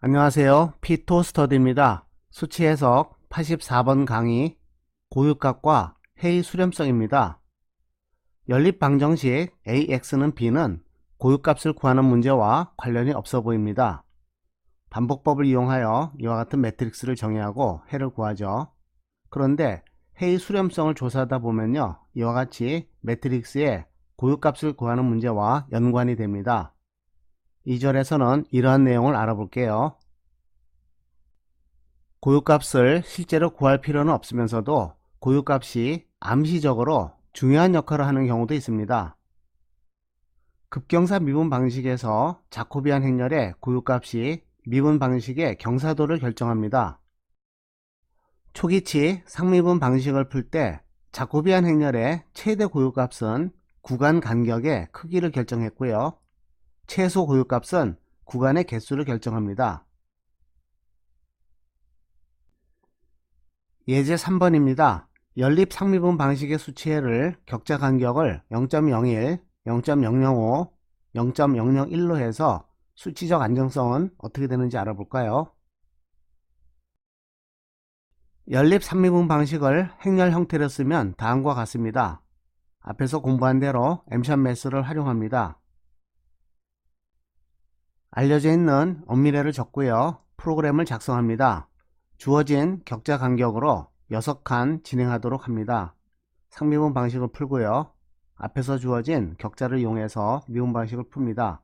안녕하세요. 피토스터디입니다. 수치 해석 84번 강의 고유값과 해의 수렴성입니다. 연립 방정식 AX는 B는 고유값을 구하는 문제와 관련이 없어 보입니다. 반복법을 이용하여 이와 같은 매트릭스를 정의하고 해를 구하죠. 그런데 해의 수렴성을 조사하다 보면요, 이와 같이 매트릭스의 고유값을 구하는 문제와 연관이 됩니다. 2절에서는 이러한 내용을 알아볼게요. 고유값을 실제로 구할 필요는 없으면서도 고유값이 암시적으로 중요한 역할을 하는 경우도 있습니다. 급경사 미분 방식에서 자코비안 행렬의 고유값이 미분 방식의 경사도를 결정합니다. 초기치 상미분 방식을 풀 때 자코비안 행렬의 최대 고유값은 구간 간격의 크기를 결정했고요. 최소 고유값은 구간의 개수를 결정합니다. 예제 3번입니다. 연립 상미분 방식의 수치해를 격자 간격을 0.01, 0.005, 0.001로 해서 수치적 안정성은 어떻게 되는지 알아볼까요? 연립 상미분 방식을 행렬 형태로 쓰면 다음과 같습니다. 앞에서 공부한 대로 엠샷 매스를 활용합니다. 알려져 있는 엄밀해를 적고요. 프로그램을 작성합니다. 주어진 격자 간격으로 6칸 진행하도록 합니다. 상미분 방식을 풀고요. 앞에서 주어진 격자를 이용해서 미분 방식을 풉니다.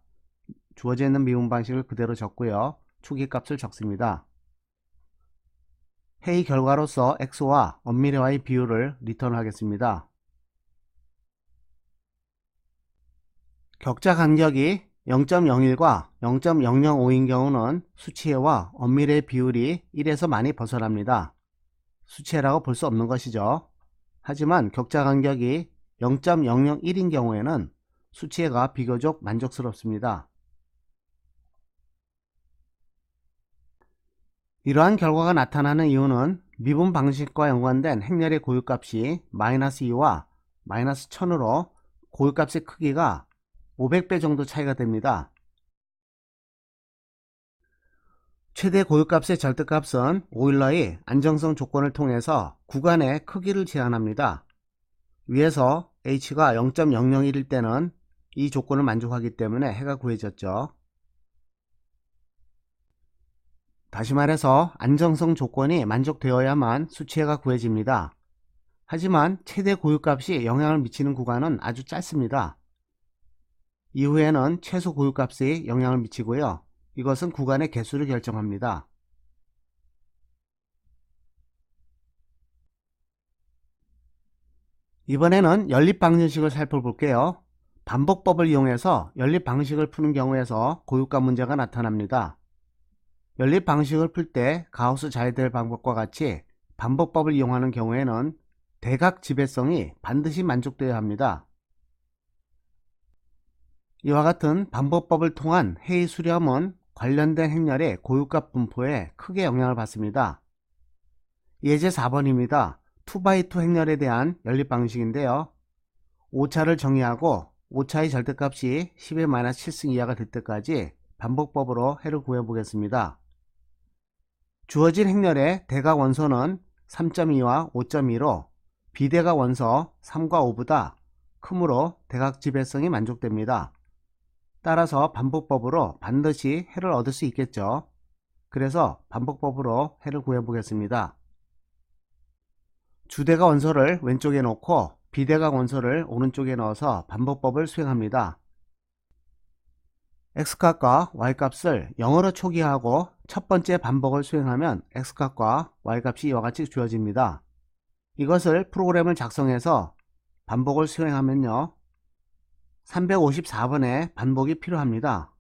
주어져 있는 미분 방식을 그대로 적고요. 초기값을 적습니다. 회의 결과로서 x와 엄밀해와의 비율을 리턴하겠습니다. 격자 간격이 0.01과 0.005인 경우는 수치해와 엄밀해 비율이 1에서 많이 벗어납니다. 수치해라고 볼 수 없는 것이죠. 하지만 격자 간격이 0.001인 경우에는 수치해가 비교적 만족스럽습니다. 이러한 결과가 나타나는 이유는 미분 방식과 연관된 행렬의 고유값이 -2와 -1000으로 고유값의 크기가 500배 정도 차이가 됩니다. 최대 고유값의 절대값은 오일러의 안정성 조건을 통해서 구간의 크기를 제한합니다. 위에서 h가 0.001일 때는 이 조건을 만족하기 때문에 해가 구해졌죠. 다시 말해서 안정성 조건이 만족되어야만 수치해가 구해집니다. 하지만 최대 고유값이 영향을 미치는 구간은 아주 짧습니다. 이후에는 최소 고유값이 영향을 미치고요. 이것은 구간의 개수를 결정합니다. 이번에는 연립 방정식을 살펴볼게요. 반복법을 이용해서 연립 방식을 푸는 경우에서 고유값 문제가 나타납니다. 연립 방식을 풀 때 가우스 자이델 방법과 같이 반복법을 이용하는 경우에는 대각 지배성이 반드시 만족되어야 합니다. 이와 같은 반복법을 통한 해의 수렴은 관련된 행렬의 고유값 분포에 크게 영향을 받습니다. 예제 4번입니다. 2x2 행렬에 대한 연립 방식인데요. 오차를 정의하고 오차의 절대값이 10의 -7승 이하가 될 때까지 반복법으로 해를 구해보겠습니다. 주어진 행렬의 대각 원소는 3.2와 5.2로 비대각 원소 3과 5보다 크므로 대각 지배성이 만족됩니다. 따라서 반복법으로 반드시 해를 얻을 수 있겠죠. 그래서 반복법으로 해를 구해보겠습니다. 주대각 원소를 왼쪽에 놓고 비대각 원소를 오른쪽에 넣어서 반복법을 수행합니다. x값과 y값을 0으로 초기화하고 첫 번째 반복을 수행하면 x값과 y값이 이와 같이 주어집니다. 이것을 프로그램을 작성해서 반복을 수행하면요, 354번의 반복이 필요합니다.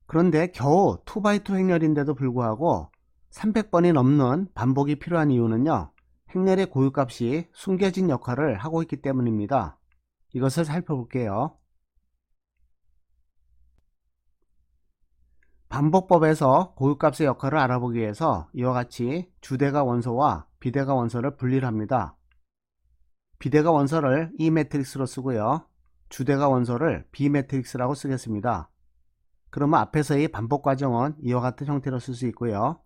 그런데 겨우 2x2 행렬인데도 불구하고 300번이 넘는 반복이 필요한 이유는요, 행렬의 고유값이 숨겨진 역할을 하고 있기 때문입니다. 이것을 살펴볼게요. 반복법에서 고유값의 역할을 알아보기 위해서 이와 같이 주대각 원소와 비대각 원소를 분리를 합니다. 비대각 원소를 이 매트릭스로 쓰고요. 주대가 원소를 B 매트릭스라고 쓰겠습니다. 그러면 앞에서의 반복 과정은 이와 같은 형태로 쓸 수 있고요.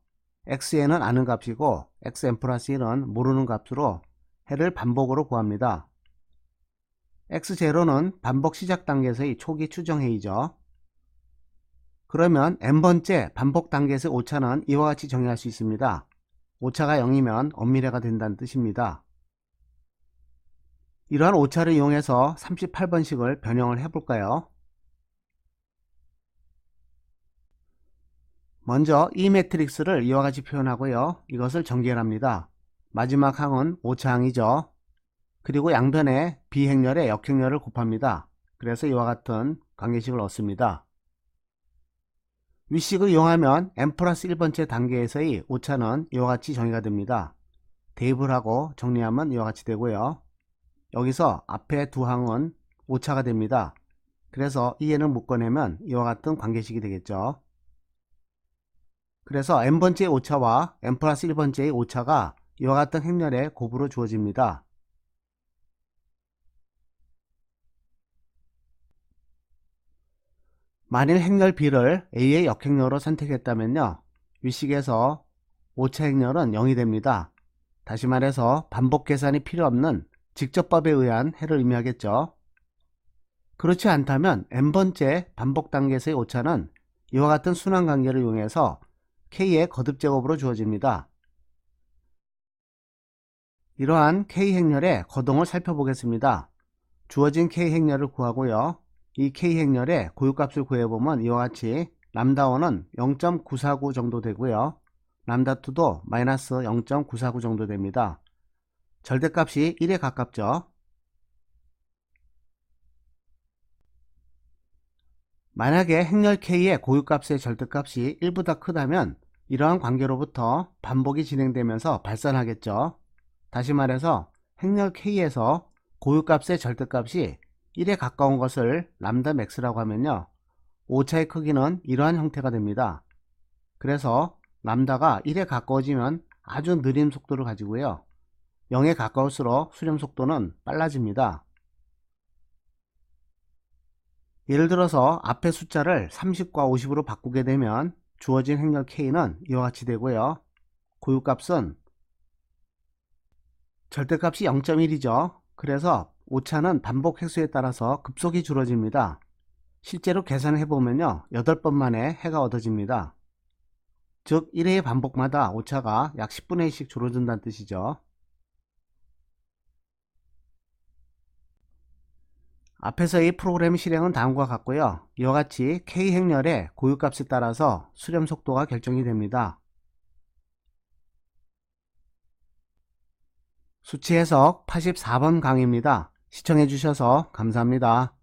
xn은 아는 값이고 xn 플러스 1은 모르는 값으로 해를 반복으로 구합니다. x0는 반복 시작 단계에서의 초기 추정 해이죠. 그러면 n번째 반복 단계에서의 오차는 이와 같이 정의할 수 있습니다. 오차가 0이면 엄밀해가 된다는 뜻입니다. 이러한 오차를 이용해서 38번식을 변형을 해볼까요? 먼저 이 매트릭스를 이와 같이 표현하고요. 이것을 전개합니다. 마지막 항은 오차항이죠. 그리고 양변에 비행렬에 역행렬을 곱합니다. 그래서 이와 같은 관계식을 얻습니다. 위식을 이용하면 n 플러스 1번째 단계에서의 오차는 이와 같이 정의가 됩니다. 대입을 하고 정리하면 이와 같이 되고요. 여기서 앞에 두 항은 오차가 됩니다. 그래서 이해는 묶어내면 이와 같은 관계식이 되겠죠. 그래서 n번째의 오차와 n 플러스 1번째의 오차가 이와 같은 행렬의 곱으로 주어집니다. 만일 행렬 B를 A의 역행렬로 선택했다면요. 위식에서 오차 행렬은 0이 됩니다. 다시 말해서 반복 계산이 필요 없는 직접법에 의한 해를 의미하겠죠. 그렇지 않다면 n번째 반복 단계에서의 오차는 이와 같은 순환관계를 이용해서 K의 거듭제곱으로 주어집니다. 이러한 K 행렬의 거동을 살펴보겠습니다. 주어진 K 행렬을 구하고요. 이 K 행렬의 고유값을 구해보면 이와 같이 람다1은 0.949 정도 되고요. 람다2도 마이너스 0.949 정도 됩니다. 절대값이 1에 가깝죠. 만약에 행렬 K의 고유값의 절대값이 1보다 크다면 이러한 관계로부터 반복이 진행되면서 발산하겠죠. 다시 말해서 행렬 K에서 고유값의 절대값이 1에 가까운 것을 람다 맥스라고 하면요. 오차의 크기는 이러한 형태가 됩니다. 그래서 람다가 1에 가까워지면 아주 느린 속도를 가지고요. 0에 가까울수록 수렴 속도는 빨라집니다. 예를 들어서 앞에 숫자를 30과 50으로 바꾸게 되면 주어진 행렬 K는 이와 같이 되고요. 고유값은 절대값이 0.1이죠. 그래서 오차는 반복 횟수에 따라서 급속히 줄어집니다. 실제로 계산을 해보면요. 8번 만에 해가 얻어집니다. 즉 1회의 반복마다 오차가 약 10분의 1씩 줄어든다는 뜻이죠. 앞에서의 프로그램 실행은 다음과 같고요. 이와 같이 K 행렬의 고유값에 따라서 수렴 속도가 결정이 됩니다. 수치 해석 84번 강의입니다. 시청해 주셔서 감사합니다.